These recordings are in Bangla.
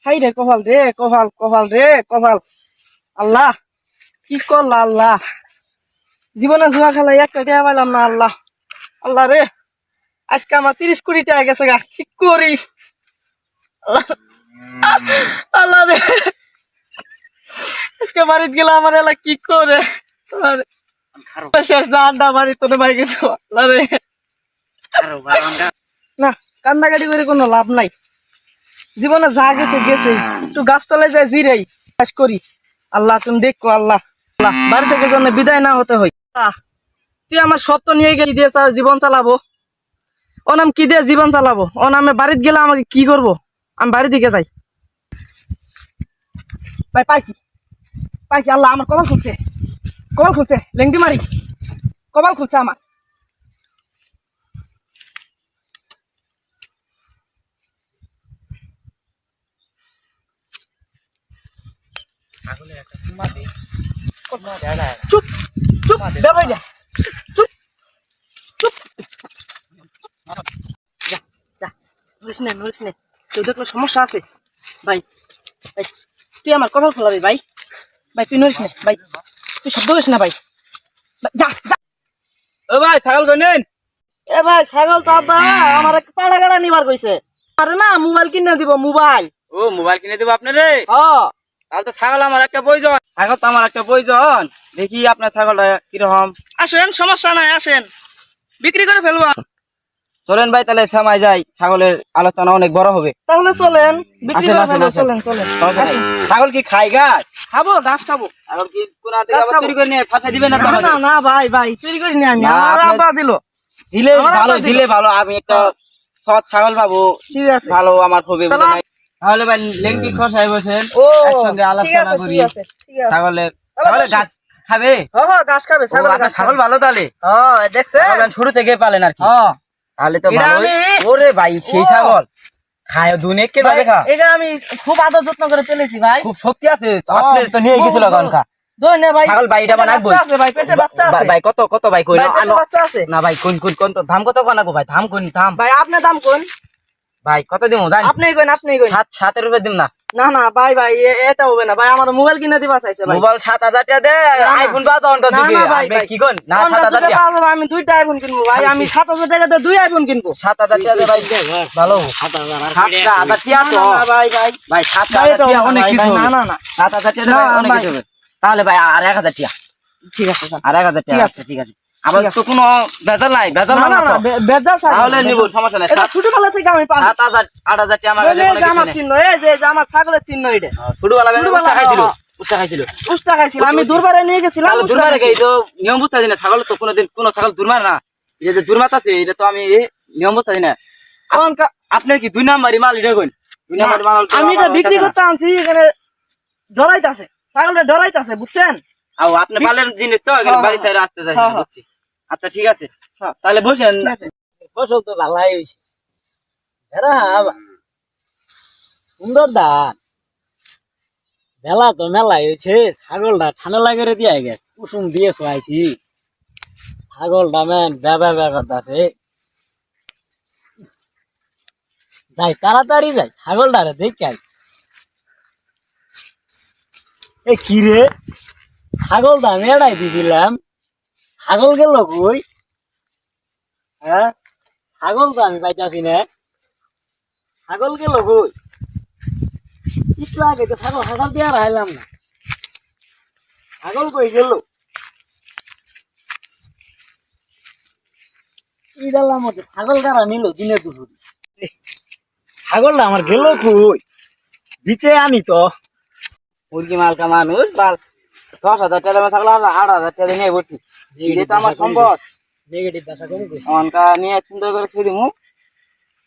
হাই রে কপাল রে, কপাল কপাল রে কপাল। আল্লাহ কি করলা আল্লাহ, জীবনে জুয়া খেলা একটা টাকা পাইলাম না। আল্লাহ আল্লাহ রে, আজকে আমার 30 কোটি টাকা গেছে গা, কি করি আল্লাহ। আল্লাহ রে, আজকে বাড়িতে গেলে আমার এলা কি করে। আল্লাহ রে, শেষ জানটা বাড়ি তোরে ভাই গেছে। আল্লাহ রে, না কান্নাকাটি করে কোনো লাভ নাই, জীবনে যা গেছে গেছে। একটু গাছতলায় যায় জিরাই কাজ করি। আল্লাহ তুমি দেখো আল্লাহ, আল্লাহ বাড়ি থেকে যেন বিদায় না হতে হয়। তুই আমার সব তো নিয়ে গেলি, দিয়ে জীবন চালাবো। ও নাম কি দিয়ে জীবন চালাবো? ও নামে বাড়িতে গেলে আমাকে কি করবো? আমি বাড়ি দিকে যাই। ভাই পাইছি পাইছি, আল্লাহ আমার কপাল খুলছে, কপাল খুলছে, লেংটি মারি কপাল খুলছে আমার। চুপ চুপ দেবাই না, চুপ চুপ, যা যা, নড়িস না নড়িস না, কেউ দেখলে সমস্যা আছে। ভাই ভাই তুই আমার কপাল খোলাবি ভাই, ভাই তুই নড়িস না ভাই, তুই শব্দ করিস না ভাই, যা যা। ও ভাই ছাগল কইনেন? এ ভাই ছাগল তো আব্বা আমার একটা পাড়া গাড়া নিবার কইছে। আরে না মোবাইল কিনে দিব, মোবাইল। ও মোবাইল কিনে দেবো আপনারে? হ্যাঁ তাহলে তো ছাগল আমার একটা প্রয়োজন, ছাগল তো আমার একটা প্রয়োজন। দেখি আপনার ছাগলটা কিরকম। আসেন, সমস্যা নাই, আসেন বিক্রি করে ফেলবো। চলেন ভাই তাহলে সময় যাই, ছাগলের আলোচনা অনেক বড় হবে। তাহলে চলেন বিক্রি আসেন, করে আসেন, ফেলবো, আসেন। চলেন চলেন। আসেন। ছাগল কি খাই গাছ? খাবো, ঘাস খাবো। ছাগল কি কোন দিকে আবার চুরি করে নিয়ে ফাঁসাই দিবেন না তো না আমাকে? না না ভাই ভাই চুরি করি নি আমি, না, আমার আপনার- আব্বা দিল। দিলে আমার ভালো, আব্বা দিল। দিলে ভালো। আমি একটা সৎ ছাগল পাবো, ঠিক আছে ভালো আমার হবে। তাহলে তাহলে ভাই লেংটি খসাই বসেন, ও একসঙ্গে ঠিক আলোচনা আছে করি। ঠিক আছে ঠিক আছে। ছাগলের তাহলে ছাগলের বসি। গাছ খাবে? হ্যাঁ হ্যাঁ ঘাস খাবে, ও, ছাগল আপনার ছাগল ভালো তাহলে? হ্যাঁ দেখছেন। ছাগল শুরু থেকে পালেন আর কি? হ্যাঁ তাহলে তো এটা ভালোই। আমি- ওরে ভাই সেই ও। ছাগল খায় দুনেকের ভাবে খা, এটা আমি খুব আদর যত্ন করে পেলেছি ভাই। খুব শক্তি আছে। আপনার তো নিয়ে গেছিল গনকা দই না ভাই, ছাগল ভাই, এটা পেটে বানাবো বাচ্চা আছে ভাই, পেটে বাচ্চা আছে ভাই। কত কত ভাই কই ভাই, না? পেটে বাচ্চা আছে না ভাই কোন কোন কোন তো দাম কত বানাবো ভাই? দাম কোন দাম ভাই, আপনি দাম কোন? ভাই কত দিমু জান? আপনি কোন, আপনি কোন। 7 রুপে দিম না? না না ভাই ভাই এটা হবে না ভাই, আমার মোবাইল কিনে দিবা চাইছে ভাই। মোবাইল 7,000 টাকা দে, না, না। আইফোন পাও তো অনটা না দিবি। না ভাই আপনি ভাই কি কোন? না 7,000 50,000 টাকা, টাকা আছে ভাই, আমি দুইটা আইফোন কিনবো ভাই, আমি 7,000 টাকাতে দুই আইফোন কিনবো। 7,000 টাকা দে ভাই, ভালো 7,000 টাকা তো না, না, ভাই ভাই ভাই। ভাই 7,000 এটা টাকা হবে অনেক না, কিছু ভাই, না হবে। না না 7,000 টাকা না, ভাই অনেক ভাই। কিছু হবে। তাহলে ভাই আর 1,000 টাকা, ঠিক আছে স্যার। আর 1,000 টাকা ঠিক আছে। আছে, ঠিক আছে। আবার ঠিক আছে। তো কোনো ভেজাল নাই, ভেজাল না মানে না না তো? বেজাল স্যার, তাহলে নিব, সমস্যা নাই। এটা ছোটবেলা থেকে আমি পাই। 7,000 8,000 টাকা আমার এই কাছে যে কোনো কিছু আমার নেই। চিহ্ন, এই যে আমার ছাগলের চিহ্ন এটা। ছোটবেলা ছোটবেলা, উস্তা খাইছিল, হ্যাঁ। উস্তা খাইছিল। উস্তা খাইছিল, আমি বুঝছি। দুর্বারে নিয়ে গেছিলাম। তাহলে উস্তা দুর্মার খাইছিল। এই তো নিয়ম বুঝতে দিন না, ছাগল তো কোনোদিন কোনো ছাগল দুর্মার না। এটা যে দুর্মাত আছে এটা তো আমি নিয়ম বুঝতে দিন না। আপনার কি 2 নাম্বারই মাল এটা কইন? 2 নাম্বারই মাল তো আমি এটা আমার বিক্রি কাছে না। করতে আনছি, এখানে ডরাইতাছে, ছাগলটা ডরাইতাছে বুঝছেন। আও আপনি পালের জিনিস তো এখানে হ্যাঁ, বাড়ি সাইরে আসতে যাই হ্যাঁ, হ্যাঁ। বুঝছি। আচ্ছা ঠিক আছে, তাহলে বসেন। ঠিক আছে। ফসল তো ভালাই হইছে, এরা সুন্দর দান মেলা তো মেলাই হয়েছে। ছাগলটা ঠান্ডা লাগে রে দিয়ে গেছে, কুসুম দিয়ে শোয়াইছি। ছাগলটা মেন ব্যবা করতেছে, যাই তাড়াতাড়ি যাই ছাগলটা রে দেখে আই। এ কি রে, ছাগলটা আমি এড়াই দিছিলাম, ছাগল গেল কই? হ্যাঁ ছাগল তো আমি পাইতাছি না, ছাগল গেল কই? একটু আগে তো ছাগল ছাগল দিয়ে আর আইলাম না, ছাগল কই গেল? ইডালার মধ্যে ছাগল কারা নিল দিনে দুপুরে? ছাগলটা আমার গেল কই? বিচে আনি তো মুরগি মালকা মানুষ বাল 10,000 টাকা দামের ছাগল আর 8,000 টাকা নিয়ে বসছি। এটা তো আমার সম্পদ। নেগেটিভ ভাষা কম কইছি, অনকা নিয়ে সুন্দর করে ছেড়ে দিমু।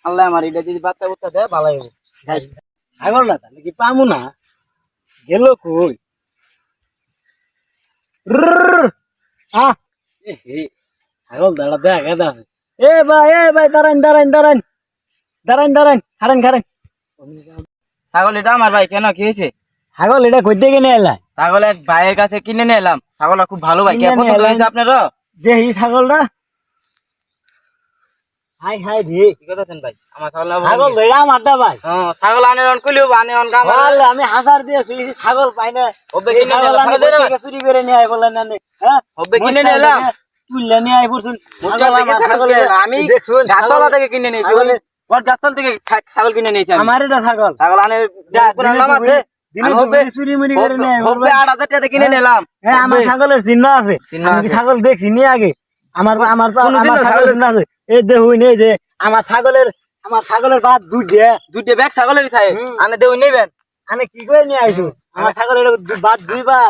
আল্লাহ আমার এটা যদি বাচ্চা বুচ্চা দেয় ভালোই হবে। ছাগলটা তাহলে কি পামু না, গেল কই? ছাগল দাঁড়া দেখা যাবে। এ ভাই দাঁড়ান দাঁড়ান দাঁড়ান দাঁড়ান দাঁড়ান, খারেন খারেন। ছাগল এটা আমার ভাই, কেন কি হয়েছে? ছাগল এটা কই থেকে নিয়ে এলাম? ছাগল এক ভাইয়ের কাছে কিনে নিয়ে এলাম। ছাগলটা খুব ভালো ভাই, কে পছন্দ হয়েছে আপনারও? যে এই ছাগলটা হাই হাই রে কি কথা দেন ভাই আমার ছাগল বেড়া মারটা ভাই ছাগল আনে অন কইলেও আনে অন কাম বলে আমি 1000 দিয়ে শুয়েছি ছাগল পাই না ওবে এই কিনে ছাগল নিলাম, আমি ছাগল দে না বসে চুরি করে নিয়ে আই বললেন না নে, হ্যাঁ ওবে কিনে নিলাম তুললে নিয়ে আই বসুন মোটা থেকে ছাগল আমি দেখছুন গাছতলা থেকে কিনে নিয়েছি ছাগলের- ওর গাছতলা থেকে ছাগল কিনে নিয়েছি আমি আমার এটা ছাগল ছাগল আনে যা কোন নাম আছে দিনে আমি দুপুরে চুরি মুরি করে নিয়ে আই হবে বলবেন 8000 টাকা কিনে নিলাম হ্যাঁ আমার ছাগলের চিহ্ন আছে চিহ্ন আমি কি আছে। ছাগল দেখছি নিয়ে আগে আমার আমার তো কোন আমার চিহ্ন? ছাগলের চিহ্ন আছে এই দেখুন এই যে আমার ছাগলের বাদ দুধ দিয়ে দুইটা ব্যাগ ছাগলেরই থাকে আনে দেউ নেবেন আমি কি করে নিয়ে আইছো আমার ছাগলের বাদ দুইবার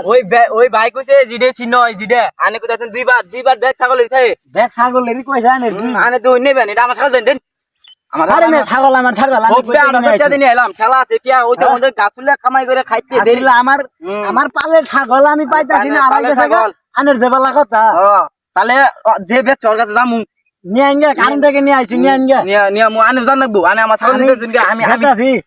ওই ভাই কইছে জিডে চিহ্ন হয় জিডে আনে কইতাছেন দুইবার ব্যাগ ছাগলেরই থাকে দেখ ছাগলেরই কইছে আনে আনে দেউ নেবেন এটা আমার ছাগল দেন দেন আমার আরে মে ছাগল আমার ছাগল আমি হবে 8000 টাকা দিয়ে এলাম খেলা আছে কি ওই তো আমাদের গাছুলা কামাই করে খাইতে দেরি আসলে আমার পালের ছাগল আমি পাইতাছি না আড়াই পালের গেছে ছাগল। আনের দেবালা কথা তাহলে যে ব্যাগ চর কাছে যামু নিয়ে আনগে কারণ থেকে নিয়ে আইছি নিয়ে আনগে নিয়া মু আনে জান লাগবো আনে আমার ছাগল নিতে দিন আমি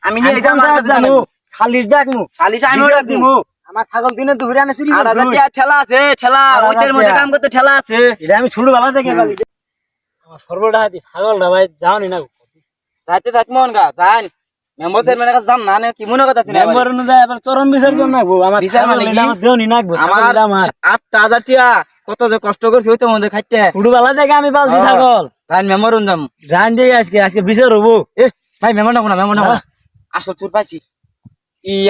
আমি নিয়ে যাম আর কাছে জানো খালির ডাকমু খালি আমি ওটা দিমু আমার ছাগল দিনে দুপুরে আনে চুরি 8000 করছি টাকা ঠেলা আছে ঠেলা 8000 ওইটার মধ্যে টাকা। কাম করতে ঠেলা আছে এটা আমি ছোটবেলা থেকে পালি আমার সর্বটা হাতি ছাগলটা ভাই যাওনি না যাইতে থাক মন গা যান মেম্বার চেয়ারম্যানের কাছে যাম না নে কি মনে কথা শুনে মেম্বার অনুযায়ী আবার চরম বিসর্জন নাকবো আমার বিচার ছাগল মানে কি? এটা আমার দেওনি নাকবো আমার আমার 8000 টাকা কত যে কষ্ট করছি ওই তো মধ্যে খাইতে ছোটবেলা থেকে আমি পালছি ছাগল যান মেম্বার যাম জান দিয়ে আজকে বিচার হবো এ ভাই মেম্বার না মেম্বার না আসল চোর পাইছি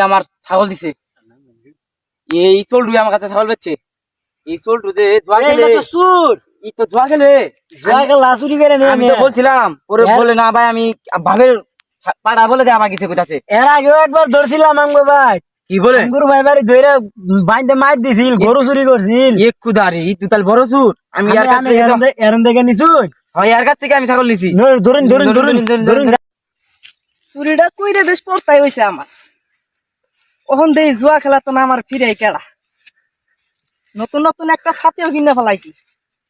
আমার ছাগল দিছে এই চোলটু আমার কাছে ছাগল বেচছে এই চোলটু যে জোয়া গেলে এইটা তো সুর এই তো জোয়া গেলে চুরি করে নিয়ে আমি তো বলছিলাম পরে বলে না ভাই আমি ভাবের পাড়া বলে দে আমার কিছু কোথাছে এর আগেও একবার ধরছিলাম আমগো ভাই কি বলে গরু ভাই বাড়ি ধরে বাইন্দে মার দিছিল গরু চুরি করছিল এক কুদারি ই তুই তাহলে বড় চুর আমি আর কাছ থেকে এরম দেখে নিছুন হয় আর কাছ থেকে আমি ছাগল নিছি ধরুন ধরুন ধরুন ধরুন চুরিটা কইরে বেশ পড়তাই হইছে আমার ওহন দেই জুয়া খেলা তো না আমার ফিরে কেডা নতুন নতুন একটা ছাতিও কিনে ফেলাইছি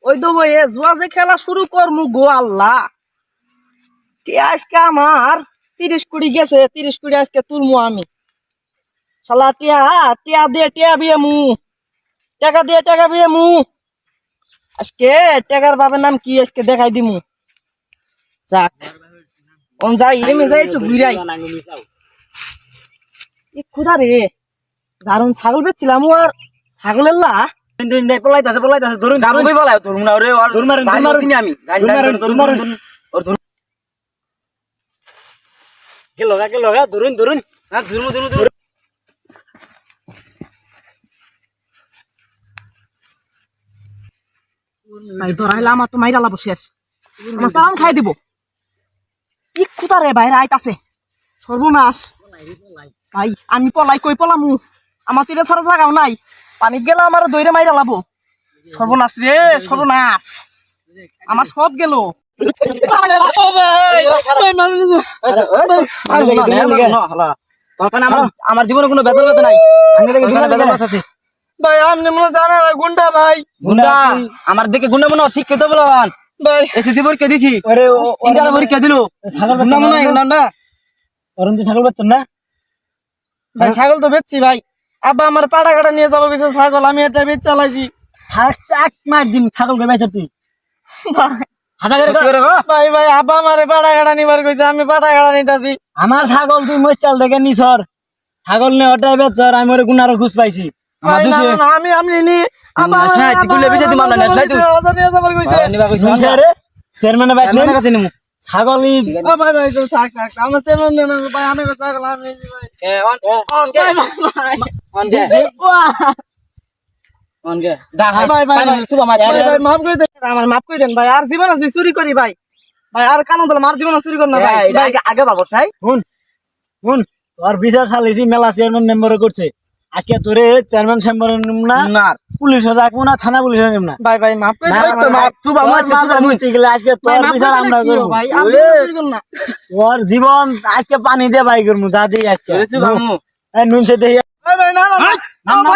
ওই দেবো এ জুয়া যে খেলা শুরু করমু গো আল্লাহ আজকে আমার 30 কোটি গেছে 30 কোটি আজকে তুলমু আমি শালা টিয়া দিয়ে টিয়া বিয়ে মু টাকা দিয়ে টাকা বিয়ে মু আজকে টাকার বাবার নাম কি আজকে দেখাই দিমু যাক অন যাই এমে যাই একটু ঘুরাই খুদা রে যারুন ছাগল বেচছিলাম ও আর ছাগলের লা পলাইতাছে ধরুন যাবো কই বলাই তোর মুনা রে আর ধরুন মারুন, ভাই ধরুন চিনি আমি ধরুন মারুন। কে লগা ধরুন ধরুন হ্যাঁ ধরুন ধরুন ধরুন ভাই ধরাইলা আমার তো মাইরা লাভ শেষ আমার সালাম খাই দিব কি খুদা রে বাইরে আইতাছে সর্বনাশ ভাই আমি পলাই কই পলামু আমার তীরে ছাড়া জায়গাও নাই পানিত গেলে আমার দইরে মাইরা লাভ সর্বনাশ রে সর্বনাশ আমার সব গেল আমার জীবনে কোনো বেতন বেতন নাই বেতন আছে ভাই আপনি মনে জানা না গুন্ডা ভাই গুন্ডা আমার দিকে গুন্ডা মনে শিক্ষিত বলবান ভাই এসএসসি পরীক্ষা দিছি ইন্টার পরীক্ষা দিলো গুন্ডা মনে হয় না অরুণ ছাগল বেচছেন না ভাই ছাগল তো বেচছি ভাই আব্বা আমার পাড়া কাটা নিয়ে যাবো কিছু ছাগল আমি এটা বেচ চালাইছি থাক এক মার দিন ছাগল কে বেচছ তুই হাজার করে ভাই ভাই আব্বা আমারে পাড়া কাটা নিবার কইছে আমি পাড়া কাটা নিতাছি আমার ছাগল তুই মস্তাল দেখে নিছর ছাগল নে ওটাই বেচর আমি ওরে গুনারো খুঁজ পাইছি ভাই না না আমি আমি নি আব্বা নাই, তুই গুলে বেচে দিমা না, নাই তুই। নিয়ে যাবার কইছে শুনছে রে চেয়ারম্যান বাইক নেন কাছে নিমু ছাগল ই ভাই ভাই তো থাক থাক আমার তেমন না ভাই আমি ছাগল আমি নিছি ভাই অন গে অন গে অন গে দা ভাই ভাই তুই আমার ভাই মাফ করে দেন আমার মাফ করে দেন ভাই আর জীবন আছে চুরি করি ভাই ভাই আর কানো দল মার জীবন চুরি কর না ভাই ভাই আগে বাবু ভাই শুন শুন তোর বিচার চালিয়েছি মেলা চেয়ারম্যান মেম্বার করছে আজকে তোরে চেয়ারম্যান চেম্বার নিম না না পুলিশে রাখবো না থানা পুলিশে নিম না ভাই ভাই মাফ করে না, দেন ওই তো মাপ, তুই তোর মাপ বুঝতে গেলে আজকে ভাই তোর মাফ বিচার করে আমরা দেন করবো ভাই আমি চুরি কর না তোর জীবন আজকে পানি দিয়ে বাই করবো যা দিই আজকে এই নুন সে দিয়ে ভাই ভাই না না নাম নাম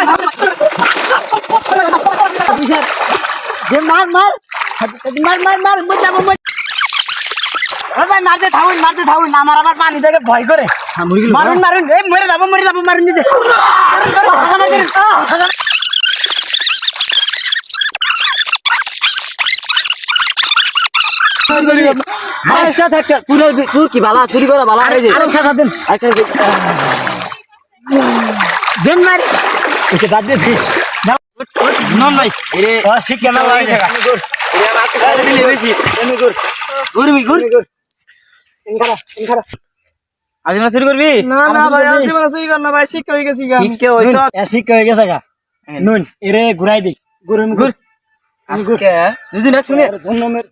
বিচার যে মার মার মার মার মার মজা মজা ভাই মারতে থাকুন আমার আবার পানি থেকে ভয় করে মারুন মারুন এই মরে যাবো মারুন দিতে বাচ্চা থাকতে চুর কি বালা চুরি করা বালা হয়ে যায়। আরো খাতা দেন। দেন মারি। এসে বাদ দিয়ে দিস। নন ভাই এরে ও শিক্ষা না লাগে। দিলে বেশি ঘুরবি ঘুর আজ না চুরি করবি না না ভাই আর জীবনে চুরি কর না ভাই, শিক্ষা হয়ে গেছি গা। শিখকে হইছ শিক্ষা হয়ে গেছে গা। নুন এরে ঘুরাই দি। ঘুর আজকে দুজন একসঙ্গে ধন্যবাদ।